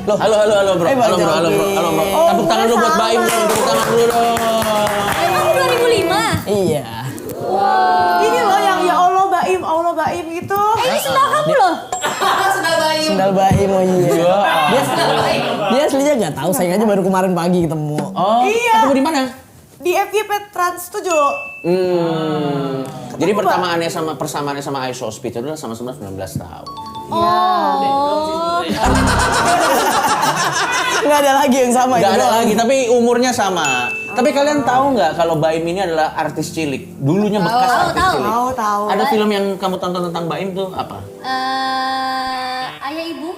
Loh, halo bro. Halo bro. Tepuk tangan dulu buat Baim dong. Tepuk tangan dulu dong. Emang 2005? Iya. Ini loh yang ya Allah Baim itu. Ini sendal kamu loh. Sendal Baim, oh iya. Dia aslinya nggak tahu, saya aja baru kemarin pagi ketemu. Oh, Iya. ketemu di mana? Di FYP Trans 7. Jadi persamaannya sama Aisyah Hospital itu sama-sama 19 tahun. Oh. Nggak ada lagi yang sama. Gak itu ada doang. lagi, tapi umurnya sama. Tapi kalian tahu nggak kalau Baim ini adalah artis cilik? Dulunya bekas artis tahu. cilik. Tahu. Ada film yang kamu tonton tentang Baim tuh apa? Ayah ibu?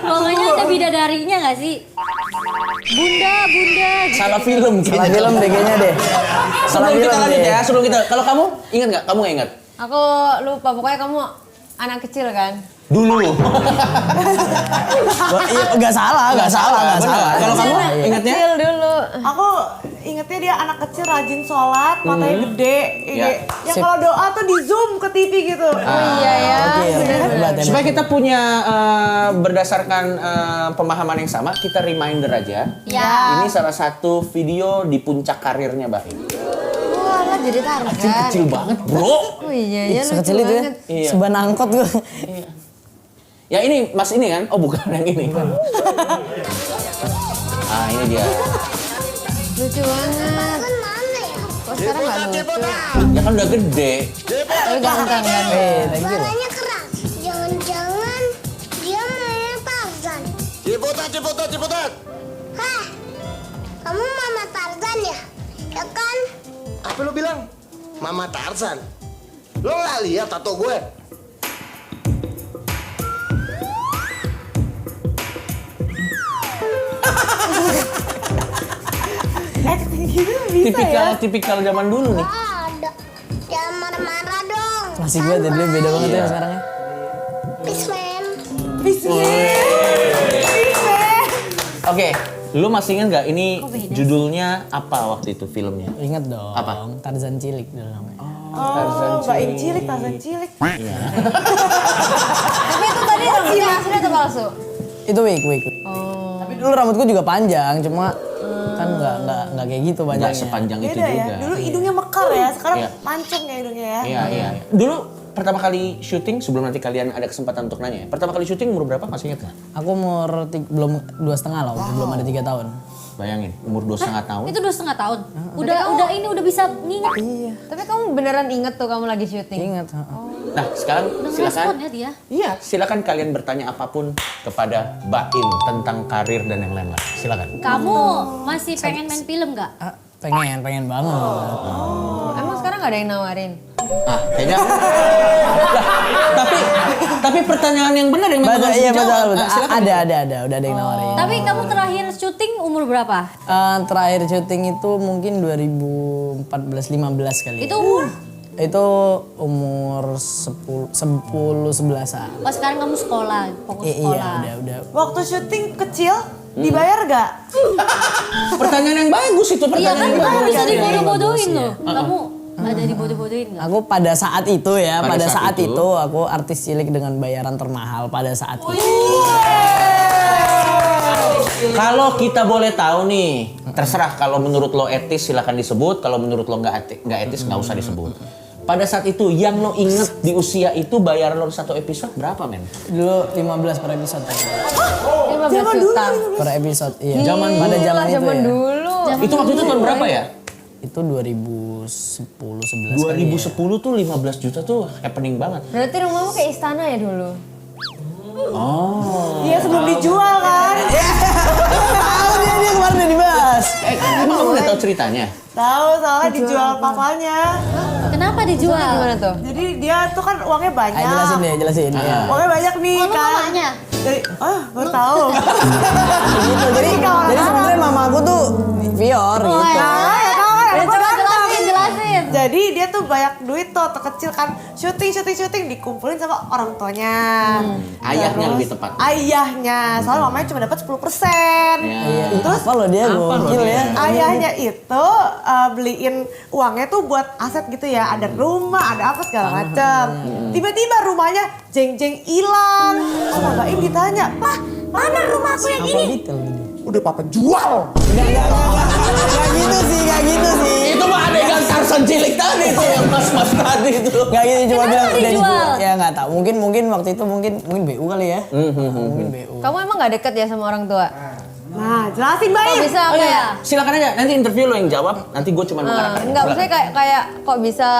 Pokoknya ada bidadarinya nggak sih? Bunda. Gitu. Salah film Salah film deh kayaknya deh. Sebelum kita lanjut ya, sebelum kita. Kalau kamu ingat nggak? Kamu nggak ingat? Aku lupa, pokoknya kamu anak kecil kan? Dulu. Iya, nggak salah. Kalau kamu ingatnya? Kecil dulu. Aku ingetnya dia anak kecil rajin sholat, matanya gede. Ya. Yang kalau doa tuh di zoom ke TV gitu. Oh iya ya. Oke, Supaya kita punya berdasarkan pemahaman yang sama, kita reminder aja. Ya. Ini salah satu video di puncak karirnya Baim. Wah, jadi target. Kecil banget, bro. Oh iya ya, lucu sekecil itu ya. banget. Iya. Seban angkot gue. Ya ini, Mas ini kan? Oh bukan yang ini. Ah ini dia. Lucu banget. Kok sekarang nggak lucu? Ya kan udah gede. Tapi ganteng kan? Thank you. Suaranya keras. Jangan-jangan dia mainnya Tarzan. Ciputat. Hah? Kamu Mama Tarzan ya? Ya kan? Apa lu bilang? Mama Tarzan. Lo nggak lihat tato gue? Acting gitu bisa ya. Tipikal zaman dulu nih. Ada. Jangan marah-marah dong. Masih gue tadi beda banget ya sekarang ya. Peace man. Bisa. Oke, lu masih ingat nggak ini judulnya apa waktu itu filmnya? Ingat dong. Apa? Tarzan cilik dulu namanya. Oh, Baim cilik, Tarzan cilik. Tapi itu tadi rambutnya asli atau palsu? Itu wig. Oh. Tapi dulu rambutku juga panjang, cuma kan nggak kayak gitu Nggak banyaknya. sepanjang itu Beda ya. juga. Dulu hidungnya mekar ya, sekarang Iya. mancung ya hidungnya ya. Iya. Dulu pertama kali syuting sebelum nanti kalian ada kesempatan untuk nanya ya. Pertama kali syuting umur berapa? Masih ingat nggak? Aku belum 2,5 lah, belum ada 3 tahun. Bayangin, umur 2,5 tahun. Itu 2,5 tahun. Udah bisa nginget. Iya. Tapi kamu beneran inget tuh kamu lagi syuting? Ingat. Nah, sekarang Udah silakan. merespon ya dia. Iya, silakan kalian bertanya apapun kepada Baim tentang karir dan yang lain-lain. Silakan. Kamu masih pengen main film nggak? Pengen banget. Emang sekarang nggak ada yang nawarin? Ah, kayaknya. Lah, tapi pertanyaan yang benar yang memang harus Iya dijawab. betul. Ah, silakan. Ada, udah ada yang nawarin. Tapi kamu terakhir syuting umur berapa? Terakhir syuting itu mungkin 2014-15 kali. Itu umur? Itu umur 10-11an. Pas sekarang kamu sekolah, fokus sekolah. Iya, udah. Waktu syuting kecil, dibayar gak? Pertanyaan yang bagus itu Iya kan pertanyaan yang kamu bagus. bisa dibodoh-bodohin bagus, loh. Kamu ada dibodoh-bodohin nggak? Aku pada saat itu ya, Pada pada saat saat itu. itu aku artis cilik dengan bayaran termahal pada saat itu. Kalau kita boleh tahu nih, terserah kalau menurut lo etis silakan disebut, kalau menurut lo nggak etis nggak usah disebut. Pada saat itu yang lo inget di usia itu bayar lo satu episode berapa men? Dulu 15 per episode. 15 juta. Per episode, iya. Zaman pada dulu. zaman itu Zaman ya. dulu. Itu waktu itu tahun berapa ya? Itu 2010-11 kali 2010 tuh 15 juta tuh happening banget. Berarti rumahmu kayak istana ya dulu? Oh. Iya sebelum dijual kan. Tahu dia kemarin udah dibahas. Emang kamu udah tahu ceritanya? Tahu soalnya dijual papanya. Kenapa dijual? Gimana tuh? Jadi dia tuh kan uangnya banyak. Ayo jelasin ya. Uangnya banyak nih Oh, lu kan. mamanya? Baru tahu. Gitu. Jadi sebenarnya mama aku tuh Vior gitu. Ya tahu kan. Coba jelasin. Jadi dia tuh banyak duit tuh, kecil kan syuting dikumpulin sama orang tuanya. Ayahnya Terus, lebih tepat. Ayahnya, soalnya mamanya cuma dapat 10%. Terus Apa loh dia gokil ya. ayahnya itu beliin uangnya tuh buat aset gitu ya, ada rumah, ada apa segala macam. Tiba-tiba rumahnya jeng-jeng hilang. Sama Mbak Im ditanya, "Pak, mana rumahku yang ini?" Udah papa jual. Gak gitu sih. Itu mah adegan Tarzan cilik tadi tuh yang mas-mas tadi tuh. Gak gitu, cuma Kenapa bilang udah dijual? dijual. Ya nggak tahu. Mungkin waktu itu mungkin BU kali ya. Mungkin BU. Kamu emang gak deket ya sama orang tua? Nah, jelasin Mbak Kok Im. bisa Oh kayak iya, silakan aja. Nanti interview lo yang jawab. Nanti gue cuma mengarahkan. enggak, maksudnya kayak kok bisa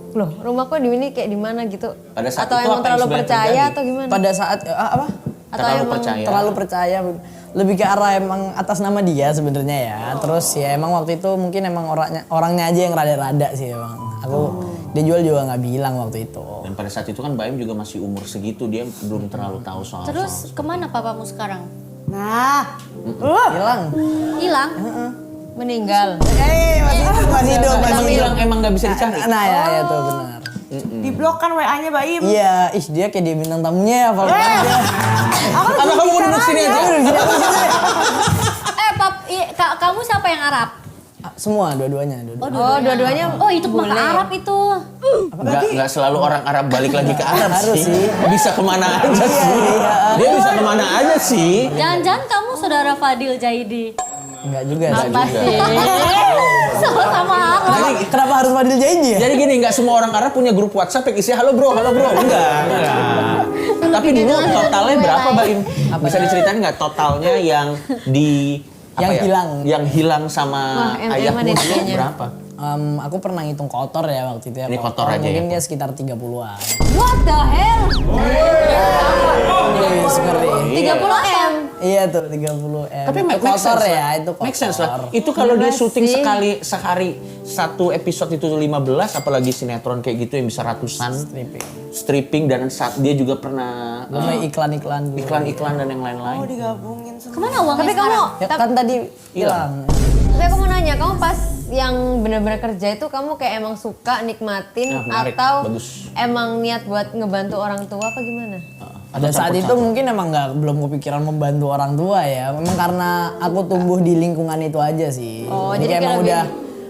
loh, rumahku di ini kayak di mana gitu? Pada saat atau itu emang apa yang terlalu sebenarnya percaya terjadi? atau gimana? Pada saat apa? Atau Terlalu emang percaya. Terlalu percaya. Lebih ke arah emang atas nama dia sebenarnya ya. Terus ya emang waktu itu mungkin emang orangnya aja yang rada-rada sih emang. Dia jual juga nggak bilang waktu itu. Dan pada saat itu kan Baim juga masih umur segitu, dia belum terlalu tahu soal. Terus kemana papamu sekarang? Nah, Hilang. Hilang? meninggal. Masih hidup. Emang hilang, emang nggak bisa dicari. Nah ya tuh benar. diblok kan WA-nya Mbak Im. Iya, dia kayak dia bintang tamunya apa dia. Apa kamu mau duduk sini aja? Kamu siapa yang Arab? Semua dua-duanya. Oh, dua-duanya. Oh, itu mah ke Arab itu. Nggak selalu orang Arab balik lagi ke Arab Harus sih. Bisa kemana aja sih. Dia bisa kemana aja sih. Jangan-jangan kamu saudara Fadil Jaidi. Enggak juga. Apa sih? Sama Arab. Jadi kenapa harus Fadil Jaidi ya? Jadi gini, nggak semua orang Arab punya grup WhatsApp yang isinya halo bro. Enggak. Tapi dulu totalnya berapa, Mbak Im? Bisa diceritain nggak totalnya yang di Yang hilang. Yang hilang sama Wah, ayahmu nih itu kayaknya. berapa? Aku pernah ngitung kotor ya waktu itu ya. Ini kotor aja mungkin ya? dia sekitar 30-an. What the hell? Iya, ngeri. 30 M. Iya tuh 30M. Tapi itu kotor ya, itu kotor. Make sense lah. Itu kalau dia syuting sehari satu episode itu 15, apalagi sinetron kayak gitu yang bisa ratusan stripping dan saat dia juga pernah Belum iklan-iklan dulu. iklan-iklan dan yang lain-lain. Oh digabungin semua. Kemana uangnya Tapi kamu, Ya, kan tadi hilang. tapi aku mau nanya, kamu pas yang benar-benar kerja itu kamu kayak emang suka nikmatin Ya, menarik. atau Bagus. emang niat buat ngebantu orang tua apa gimana? Pada saat itu mungkin emang belum kepikiran membantu orang tua ya. Memang karena aku tumbuh di lingkungan itu aja sih. Oh, jadi jadi kayak emang lebih- udah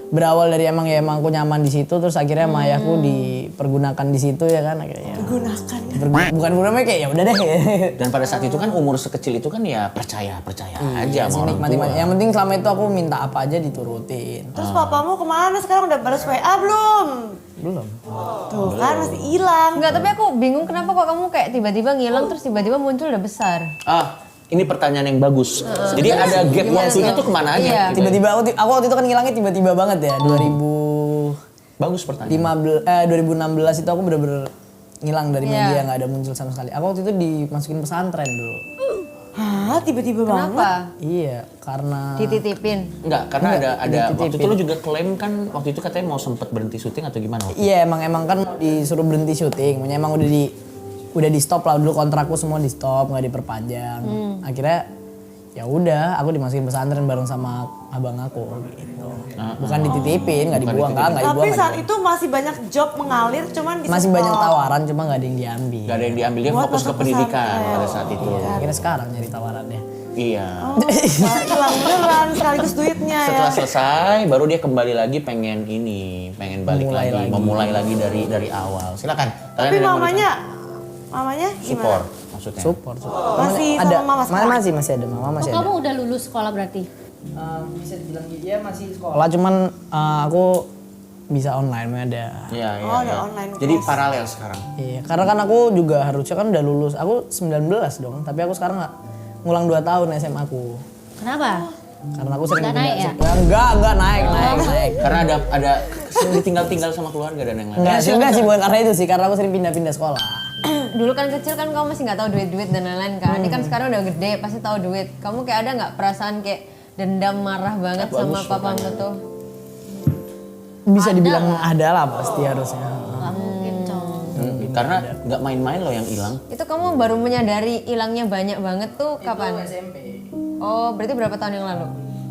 berawal dari emang aku nyaman di situ, terus akhirnya sama ayahku dipergunakan di situ ya kan akhirnya. Gunakan. Bukan gunakan kayak ya udah deh. Dan pada saat itu kan umur sekecil itu kan ya percaya aja sama orang Nikmati. tua. Yang penting selama itu aku minta apa aja diturutin. Terus papamu kemana sekarang, udah balas WA belum? Belum. Tuh kan masih hilang. Enggak, tapi aku bingung kenapa kok kamu kayak tiba-tiba ngilang terus tiba-tiba muncul udah besar. Ini pertanyaan yang bagus. Jadi ada gap waktunya tuh kemana aja? Iya. Tiba-tiba aku waktu itu kan ngilangnya tiba-tiba banget ya. Bagus pertanyaan. 2016 itu aku bener-bener ngilang dari Iya. media, nggak ada muncul sama sekali. Aku waktu itu dimasukin pesantren dulu. Hah, tiba-tiba banget. Kenapa? Iya, karena Dititipin. Enggak, karena ada dititipin. waktu itu lu juga klaim kan waktu itu katanya mau sempet berhenti syuting atau gimana? iya emang kan disuruh berhenti syuting. Makanya emang udah di stop lah dulu, kontrakku semua di stop, nggak diperpanjang. Akhirnya ya udah, aku dimasukin pesantren bareng sama abang aku gitu. Bukan dititipin, nggak dibuang, nggak dibuang. Tapi nggak saat dibuang. itu masih banyak job mengalir, cuman di Masih stop. banyak tawaran, cuma nggak ada yang diambil. Gak ada yang diambil, dia Buat fokus ke masuk pendidikan pesantren. pada saat itu. Akhirnya sekarang nyari tawarannya. Iya. Hilang beneran sekaligus duitnya ya. Setelah selesai, baru dia kembali lagi pengen balik Memulai lagi, lagi. memulai lagi dari awal. Silakan. Kalian Tapi ada yang mau mamanya ditanya? support maksudnya. Support. Masih ada, sama mama sekarang? masih ada, mama masih ada. Kamu udah lulus sekolah berarti? Bisa dibilang dia masih sekolah, cuman aku bisa online ada. Iya, iya. Oh, ada iya. online Jadi class. paralel sekarang. Iya, karena kan aku juga harusnya kan udah lulus. Aku 19 dong, tapi aku sekarang ngulang 2 tahun SMA aku. Kenapa? Karena aku sering Nggak naik ya? Enggak naik. Karena ada sering ditinggal-tinggal sama keluarga dan yang lain. Enggak sih, bukan karena itu sih, karena aku sering pindah-pindah sekolah. Dulu kan kecil kan kamu masih nggak tahu duit-duit dan lain-lain kan. Ini kan sekarang udah gede pasti tahu duit. Kamu kayak ada nggak perasaan kayak dendam, marah banget sama papamu tuh? Bisa dibilang ada lah pasti harusnya. Gak mungkin, Cong. Karena nggak main-main loh yang hilang. Itu kamu baru menyadari hilangnya banyak banget tuh kapan? SMP. Oh, berarti berapa tahun yang lalu?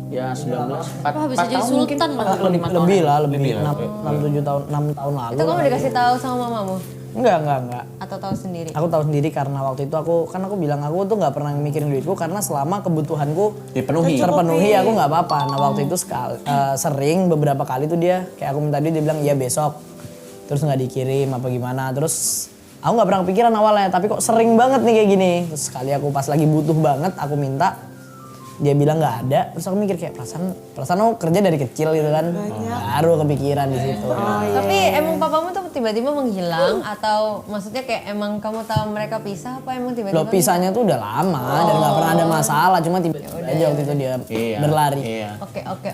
Ya 19, 4 Wah, bisa jadi sultan lah. Lebih lah, lebih 6 tahun 6 tahun lalu. Itu kamu dikasih tahu sama mamamu Enggak. atau tahu sendiri? Aku tahu sendiri karena waktu itu aku bilang aku tuh nggak pernah mikirin duitku karena selama kebutuhanku Dipenuhi. terpenuhi aku nggak apa-apa. Nah waktu itu sering beberapa kali tuh dia kayak aku minta duit dia bilang iya besok, terus nggak dikirim apa gimana. Terus aku nggak pernah kepikiran awalnya tapi kok sering banget nih kayak gini. Terus sekali aku pas lagi butuh banget aku minta, dia bilang nggak ada. Terus aku mikir kayak perasaan aku kerja dari kecil gitu kan, baru kepikiran di situ. Tapi emang papamu tuh tiba-tiba menghilang atau maksudnya kayak emang kamu tahu mereka pisah apa emang tiba-tiba? Loh pisahnya tuh udah lama dan nggak pernah ada masalah, cuma tiba-tiba aja waktu itu dia Iya, berlari. Iya. Oke.